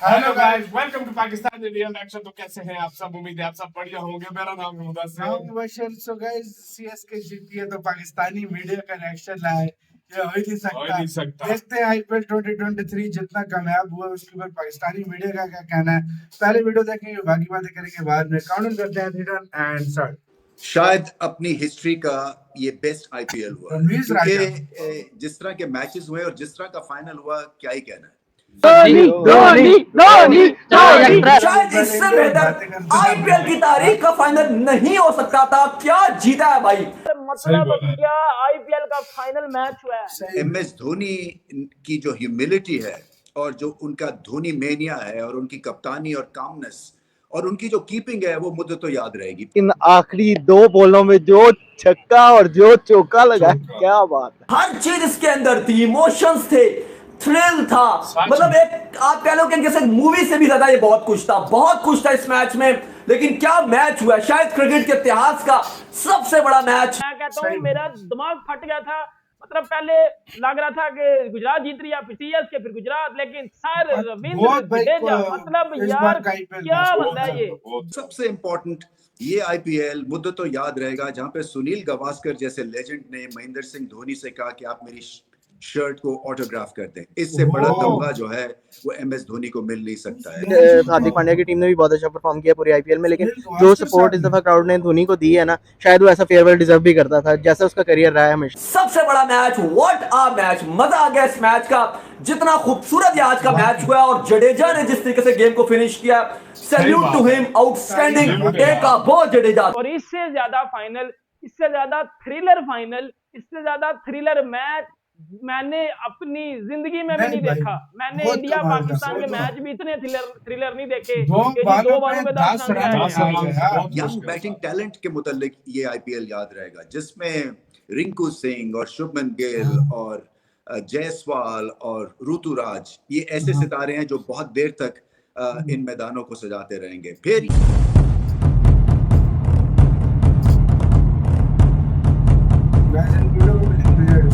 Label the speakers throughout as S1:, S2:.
S1: Hello guys, welcome to Pakistan Indian action. तो कैसे हैं आप सब? उम्मीद है आप सब बढ़िया होंगे। मेरा नाम है मुदस्सिर।
S2: सो गाइस, सीएसके जीती है तो पाकिस्तानी मीडिया का रिएक्शन लाए, ये हो ही नहीं सकता। देखते हैं आईपीएल 2023 जितना कामयाब हुआ उसके ऊपर पाकिस्तानी मीडिया का क्या कहना है। पहले वीडियो देखेंगे, बाकी बातें करेंगे बाद में। काउंट करते हैं 3 एंड स्टार्ट।
S3: शायद अपनी हिस्ट्री का ये बेस्ट आईपीएल हुआ है, क्योंकि जिस तरह के मैचेस हुए और जिस तरह का फाइनल हुआ, क्या ही कहना है।
S4: शायद इससे बेहतर आईपीएल की तारीख का फाइनल नहीं हो सकता था। क्या जीता है भाई,
S5: मतलब क्या आईपीएल का फाइनल मैच हुआ है।
S3: एमएस धोनी की जो ह्यूमिलिटी है और जो उनका धोनी मेनिया है और उनकी कप्तानी और कामनेस और उनकी जो कीपिंग है वो मुझे तो याद रहेगी।
S6: इन आखिरी 2 बॉलों में जो छक्का और जो चौका लगा, क्या बात है।
S4: हर चीज इसके अंदर थी, इमोशंस थे, थ्रिल था, मतलब एक आप कह लो कि जैसे मूवी से भी ज्यादा ये बहुत कुछ था इस मैच में। लेकिन क्या मैच हुआ, शायद क्रिकेट के इतिहास का सबसे बड़ा मैच।
S5: मैं कहता हूँ मेरा दिमाग फट गया था। मतलब पहले लग रहा था कि गुजरात जीत रही है, फिर सीएसके, फिर गुजरात, लेकिन सर रविंद्र जडेजा, मतलब यार क्या बंदा है ये।
S3: सबसे इम्पोर्टेंट ये आईपीएल मुझे तो याद रहेगा जहां पे सुनील गावस्कर जैसे लेजेंड ने महेंद्र सिंह धोनी से कहा कि आप मेरी शर्ट को ऑटोग्राफ कर दें। इससे बड़ा तमगा जो है वो एमएस धोनी को मिल नहीं सकता है।
S6: हार्दिक पांड्या की टीम ने भी बहुत अच्छा परफॉर्म किया पूरी आईपीएल में, लेकिन जो सपोर्ट इस दफा क्राउड ने धोनी को दी है ना, शायद वो ऐसा फेयरवेल डिजर्व भी करता था जैसा उसका करियर रहा है हमेशा।
S4: सबसे बड़ा मैच, व्हाट आ मैच, मजा आ गया इस मैच का। जितना खूबसूरत ये आज का मैच हुआ और जडेजा ने जिस तरीके से गेम को फिनिश किया, salute to him, outstanding day का बहुत जडेजा।
S5: और इससे ज्यादा फाइनल, इससे ज्यादा थ्रिलर फाइनल, इससे ज्यादा थ्रिलर मैच मैंने अपनी जिंदगी में भी नहीं देखा। मैंने इंडिया पाकिस्तान के मैच भी इतने थ्रिलर नहीं देखे।
S2: दो बालों में 10 रन।
S3: यंग बैटिंग टैलेंट के मुतालिक ये आईपीएल याद रहेगा, जिसमें रिंकू सिंह और शुभमन गिल और जायसवाल और ऋतुराज, ये ऐसे सितारे हैं जो बहुत देर तक इन मैदानों को सजाते रहेंगे। फिर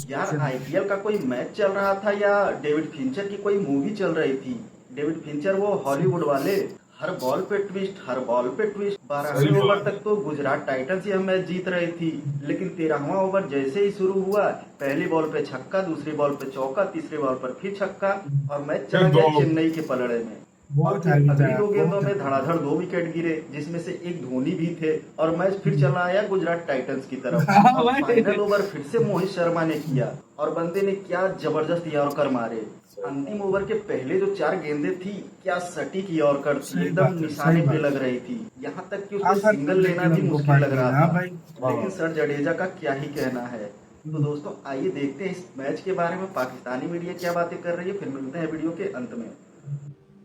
S7: यार आईपीएल का कोई मैच चल रहा था या डेविड फिंचर की कोई मूवी चल रही थी। डेविड फिंचर वो हॉलीवुड वाले, हर बॉल पे ट्विस्ट, हर बॉल पे ट्विस्ट। 12वें ओवर तक तो गुजरात टाइटंस यह मैच जीत रही थी, लेकिन 13वां ओवर जैसे ही शुरू हुआ, पहली बॉल पे छक्का, दूसरी बॉल पे चौका, तीसरी बॉल पर फिर छक्का और मैच चला गया चेन्नई के पलड़े में। और अगली 2 गेंदों में धड़ाधड़ 2 विकेट गिरे, जिसमें से एक धोनी भी थे और मैच फिर चला आया गुजरात टाइटंस की तरफ। और फाइनल ओवर फिर से मोहित शर्मा ने किया और बंदे ने क्या जबरदस्त यॉर्कर मारे। अंतिम ओवर के पहले जो 4 गेंदें थी, क्या सटीक यॉर्कर थी, एकदम निशाने पे लग रही थी। यहाँ तक कि उसको सिंगल लेना भी मुश्किल लग रहा था। लेकिन सर जडेजा का क्या ही कहना है। तो दोस्तों आइए देखते हैं इस मैच के बारे में पाकिस्तानी मीडिया क्या बातें कर रही है, फिर मिलते हैं वीडियो के अंत में।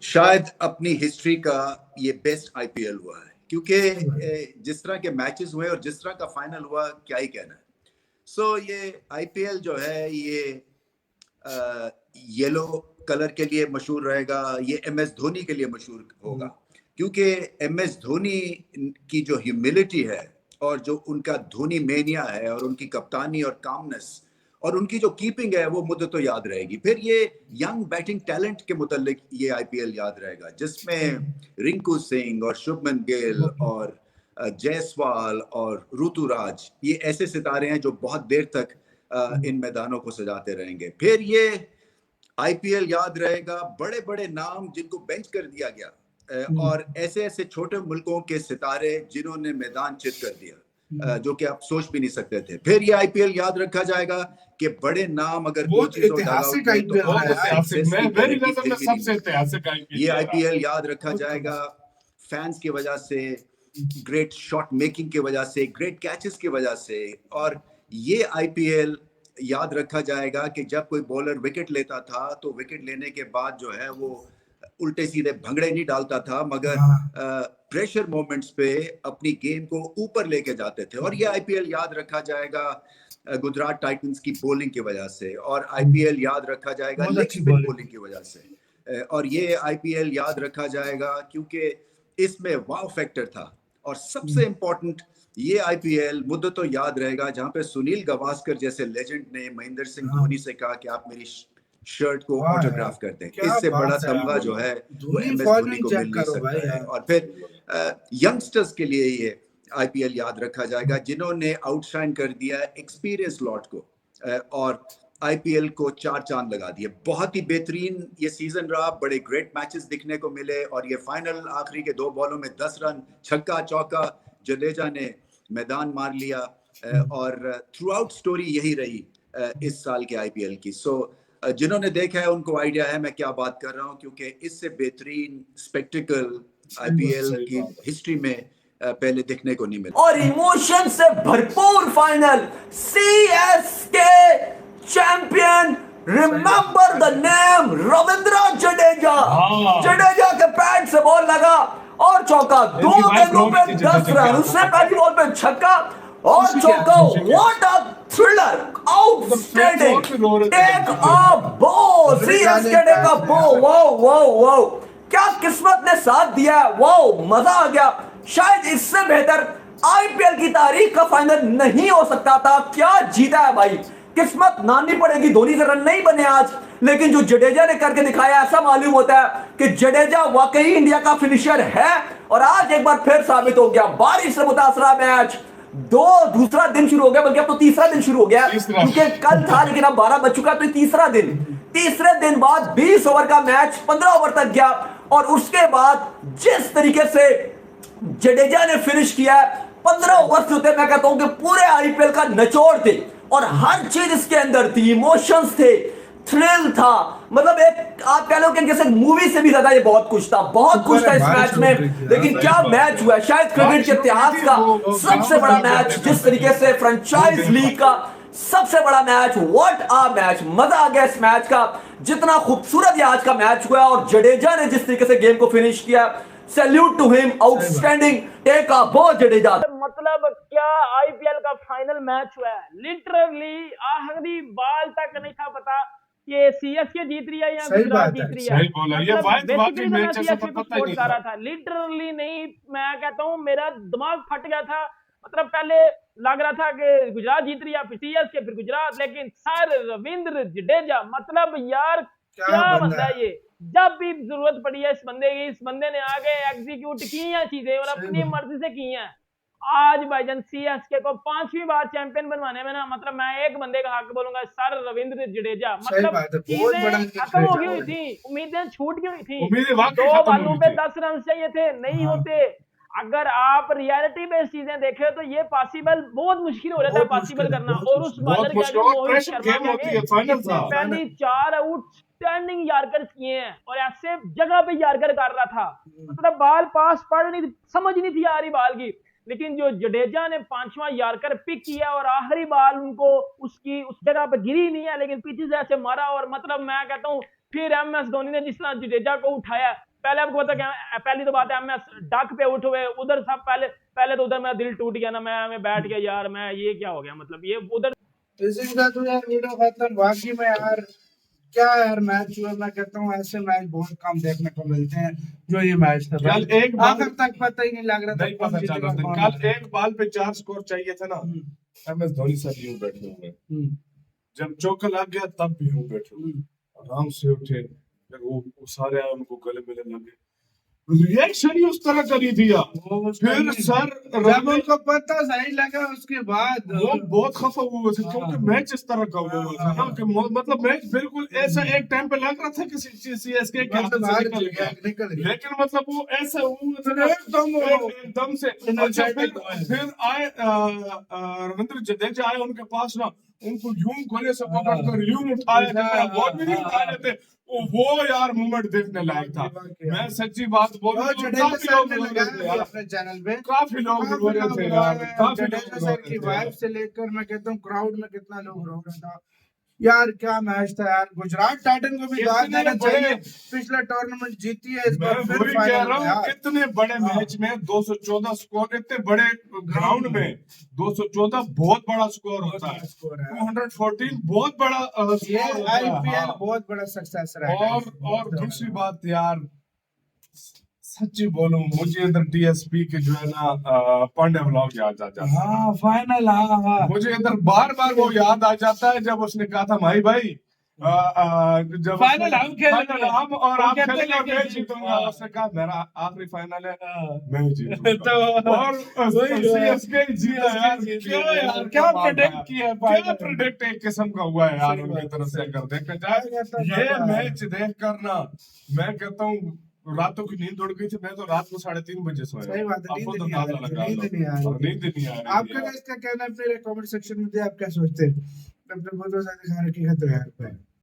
S3: शायद अपनी हिस्ट्री का ये बेस्ट आईपीएल हुआ है, क्योंकि जिस तरह के मैचेस हुए और जिस तरह का फाइनल हुआ, क्या ही कहना है। सो ये आईपीएल जो है ये येलो कलर के लिए मशहूर रहेगा, ये एमएस धोनी के लिए मशहूर होगा, क्योंकि एमएस धोनी की जो ह्यूमिलिटी है और जो उनका धोनी मेनिया है और उनकी कप्तानी और कामनेस और उनकी जो कीपिंग है वो मुझे तो याद रहेगी। फिर ये यंग बैटिंग टैलेंट के मुतालिक ये आईपीएल याद रहेगा, जिसमें रिंकू सिंह और शुभमन गिल और जायसवाल और ऋतुराज, ये ऐसे सितारे हैं जो बहुत देर तक इन मैदानों को सजाते रहेंगे। फिर ये आईपीएल याद रहेगा, बड़े बड़े नाम जिनको बेंच कर दिया गया और ऐसे ऐसे छोटे मुल्कों के सितारे जिन्होंने मैदान चित कर दिया, जो कि आप सोच भी नहीं सकते थे। फिर ये आईपीएल याद रखा जाएगा कि बड़े नाम अगर ये आईपीएल याद रखा जाएगा फैंस की वजह से, ग्रेट शॉट मेकिंग की वजह से, ग्रेट कैचेस की वजह से। और ये आईपीएल याद रखा जाएगा कि जब कोई बॉलर विकेट लेता था तो विकेट लेने के बाद जो है वो उल्टे सीधे भंगड़े नहीं डालता था, मगर प्रेशर मोमेंट्स पे अपनी गेम को ऊपर लेके जाते थे। और ये आईपीएल याद रखा जाएगा गुजरात टाइटंस की बॉलिंग की वजह से, और आईपीएल याद रखा जाएगा लेग स्पिन बॉलिंग की वजह से। और ये आईपीएल याद रखा जाएगा क्योंकि इसमें वाव फैक्टर था। और सबसे इम्पोर्टेंट ये आईपीएल मुझे तो याद रहेगा जहां पे सुनील गावस्कर जैसे लेजेंड ने महेंद्र सिंह धोनी से कहा कि आप मेरी शर्ट को
S2: वाह
S3: ऑटोग्राफ करते हैं।
S2: क्या
S3: इससे
S2: बात
S3: बड़ा
S2: है
S3: तमगा
S2: यार।
S3: जो है वो
S2: धोनी
S3: MS
S2: फॉलोइंग
S3: धोनी को
S2: चेक
S3: मिल नहीं
S2: करो भाई
S3: सकता है।
S2: यार।
S3: और फिर यंगस्टर्स के लिए ये IPL याद रखा जाएगा जिन्होंने आउटशाइन कर दिया एक्सपीरियंस लॉट को और IPL को 4 चांद लगा दिए। बहुत ही बेहतरीन ये सीजन रहा, बड़े ग्रेट मैचेस दिखने को मिले और ये फाइनल आखिरी के 2 बॉलों में 10 रन, छक्का चौका, जडेजा ने मैदान मार लिया और थ्रू आउट स्टोरी यही रही इस साल के IPL की। सो जिन्होंने देखा है उनको आइडिया है मैं क्या बात कर रहा हूँ, क्योंकि इससे बेहतरीन स्पेक्टिकल IPL की हिस्ट्री में पहले देखने को नहीं मिला।
S4: और इमोशन से भरपूर final, CSK champion, remember the name Ravindra Jadeja. Jadeja के पैड से बॉल लगा और चौका, 2 गेंदों पे 10 रन, उससे पहली बॉल पे छक्का और चौका। What a thriller, outstanding, take a bow, CSK take a बो, वाओ वाओ वाओ, क्या किस्मत ने साथ दिया, वाओ मजा आ गया। शायद इससे बेहतर IPL की तारीख का फाइनल नहीं हो सकता था। क्या जीता है भाई, किस्मत माननी पड़ेगी, धोनी से रन नहीं बने आज, लेकिन जो जडेजा ने करके दिखाया ऐसा मालूम होता है कि जडेजा वाकई इंडिया का फिनिशर है। और आज एक बार फिर साबित हो गया। बारिश से मुतासरा मैच, दूसरा दिन शुरू हो गया, बल्कि अब तो तीसरा दिन शुरू हो गया, क्योंकि कल था लेकिन अब 12 बज चुका, तो तीसरा दिन। तीसरे दिन बाद 20 ओवर का मैच 15 ओवर तक गया और उसके बाद जिस तरीके से जडेजा ने फिनिश किया, 15 ओवर से होते मैं कहता हूं कि पूरे IPL का निचोड़ थे और हर चीज इसके अंदर थी। इमोशंस थे, थ्रिल था, मतलब एक आप कह लो कि जैसे मूवी से भी ज्यादा ये बहुत कुछ था, बहुत कुछ था इस मैच में। लेकिन क्या मैच हुआ, शायद क्रिकेट के इतिहास का सबसे बड़ा मैच, जिस तरीके से फ्रेंचाइज लीग का सबसे बड़ा मैच। व्हाट अ मैच, मजा आ गया इस मैच का, जितना खूबसूरत ये आज का मैच हुआ और जडेजा ने जिस तरीके से गेम को फिनिश किया, salute to him, outstanding, take a bow Jadeja.
S5: मतलब क्या IPL का फाइनल मैच हुआ है, लिटरली आखिरी बाल तक नहीं था पता कि CSK जीत रही है या गुजरात जीत रही है।
S1: सही बोला, ये वाकई
S5: बेसिकली मैं
S1: मैच ऐसा
S5: CSK को
S1: पता ही नहीं
S5: सपोर्ट कर रहा था, लिटरली नहीं, मैं कहता हूँ मेरा दिमाग फट गया था। मतलब पहले लग रहा था कि गुजरात जीत रही है, फिर CSK, फिर गुजरात, लेकिन सर रविंद्र जडेजा, मतलब यार क्या बंदा है ये। जब भी जरूरत पड़ी है इस बंदे की, इस बंदे ने आगे एग्जीक्यूट की हैं चीजें और अपनी मर्जी से की हैं। आज भाईजान CSK को 5वीं बार चैंपियन बनवाने में ना, मतलब मैं एक बंदे का हक बोलूंगा, सर रविंद्र जडेजा। मतलब चीजें खत्म हो गई हुई थी, उम्मीदें छूट गई हुई थी, 2 बॉलों पे 10 रन चाहिए थे, नहीं होते। अगर आप रियलिटी बेस्ड चीजें देखें तो ये पॉसिबल बहुत मुश्किल हो जाता है पॉसिबल करना। और उस बॉलर के आगे मोहित शर्मा के पहली 4 आउटस्टैंडिंग यार्कर किए हैं और ऐसे जगह पे यार्कर कर रहा था, मतलब बॉल पास पड़ नहीं, समझ नहीं थी आ रही बॉल की, लेकिन जो जडेजा ने 5वां यार्कर पिक किया और आखिरी बॉल उनको उसकी उस जगह पे गिरी नहीं है, लेकिन पीछे से ऐसे मारा। और मतलब मैं कहता हूँ फिर MS धोनी ने जिस तरह जडेजा को उठाया, पहले आपको पता क्या, पहली तो बात है MS डक पे उठ हुए, उधर सब पहले तो उधर मेरा दिल टूट गया ना, मैं बैठ गया यार, मैं ये क्या हो गया, मतलब ये उधर।
S2: इसी के साथ यार वीडियो खत्म। बाकी में यार क्या यार मैच हुआ, मैं कहता हूँ ऐसे मैच बहुत कम देखने को मिलते हैं जो ये मैच था।
S1: कल एक
S2: आखिर तक पता ही नहीं लग रहा था कौन जीतेगा कौन
S1: कल
S2: हारेगा।
S1: एक बॉल पे 4 स्कोर चाहिए था ना, MS धोनी सर यूं बैठे हुए, जब चौका लग गया तब भी यूं बैठे हुए, आराम से उठे, फिर वो सारे आए उनको गले मिलने लगे, रिएक्शन ही उस तरह करी दिया। फिर सर
S2: जब उनको पता सही लगा उसके बाद
S1: वो बहुत खफा हुए थे, क्योंकि मैच इस तरह का हुआ था ना कि मतलब मैच बिल्कुल ऐसा एक टाइम पे लग रहा था कि CSK के हाथ से निकल गया, लेकिन मतलब वो ऐसा हुआ एकदम से। अच्छा फिर आए रविंद्र जडेजा आए उनके पास ना, उनको यूं गले से पकड़ कर यूं उठाया, बहुत भी नहीं उठा लेते वो यार मूवमेंट देखने लायक था। मैं सच्ची बात बोलूं तो काफी लोग
S2: अपने चैनल पे
S1: काफी लोग रो रहे थे यार, काफी
S2: जडेजा सर की वाइफ से लेकर मैं कहता हूँ क्राउड में कितना लोग रो रहा था यार। क्या मैच था यार, गुजरात टाइटन को भी दाद देना चाहिए, पिछला टूर्नामेंट जीती है, इस बार फिर फाइनल में यार।
S1: इतने बड़े मैच में 214 स्कोर, इतने बड़े ग्राउंड में 214 बहुत बड़ा स्कोर होता है, 214 बहुत बड़ा
S2: ये IPL बहुत बड़ा सक्सेस रहा।
S1: और दूसरी बात यार, सच्ची बोलूं मुझे इधर DSP के जो है ना पांडे व्लॉग याद आ जाता है।
S2: हाँ फाइनल, हाँ
S1: मुझे इधर बार बार वो याद आ जाता है जब उसने कहा था भाई जब
S2: फाइनल हम खेलेंगे।
S1: फाइनल हम और आप
S2: कहते
S1: खेलेंगे,
S2: हैं कि
S1: मैं
S2: जीत-
S1: जीतूंगा।
S2: हाँ।
S1: उसने कहा मेरा आखिरी फाइनल है,
S2: हाँ।
S1: मैं जीतूंगा।
S2: तो
S1: और
S2: वही हुआ।
S1: CSK जीता यार,
S2: CSK
S1: क्या यार,
S2: क्या
S1: बात है
S2: predict
S1: यार।
S2: किया है
S1: क्या
S2: final?
S1: प्रिडिक्ट एक किस्म का हुआ है यार
S2: सही
S1: उनकी
S2: बात
S1: तरफ
S2: है,
S1: से,
S2: सही
S1: अगर देखा
S2: बात है।
S1: जाए ये
S2: मजा आया।
S1: मैच देख कर ना, मैं कहता हूँ रातों की नींद उड़ गई थी। मैं तो रात को 3:30 बजे सोया।
S2: सही बात है,
S1: आपको
S2: नींद
S1: तो
S2: नहीं आ
S1: अंदाजा
S2: रही थी,
S1: लगा लो।
S2: नींद नहीं आ रही थी।
S1: नींद नहीं आ रही
S2: आपका
S1: थी यार।
S2: इसका कहना है, फिर कमेंट सेक्शन में दिया आप क्या सोचते हैं। तब तक बहुत सारे दिखा रखी है तो यार।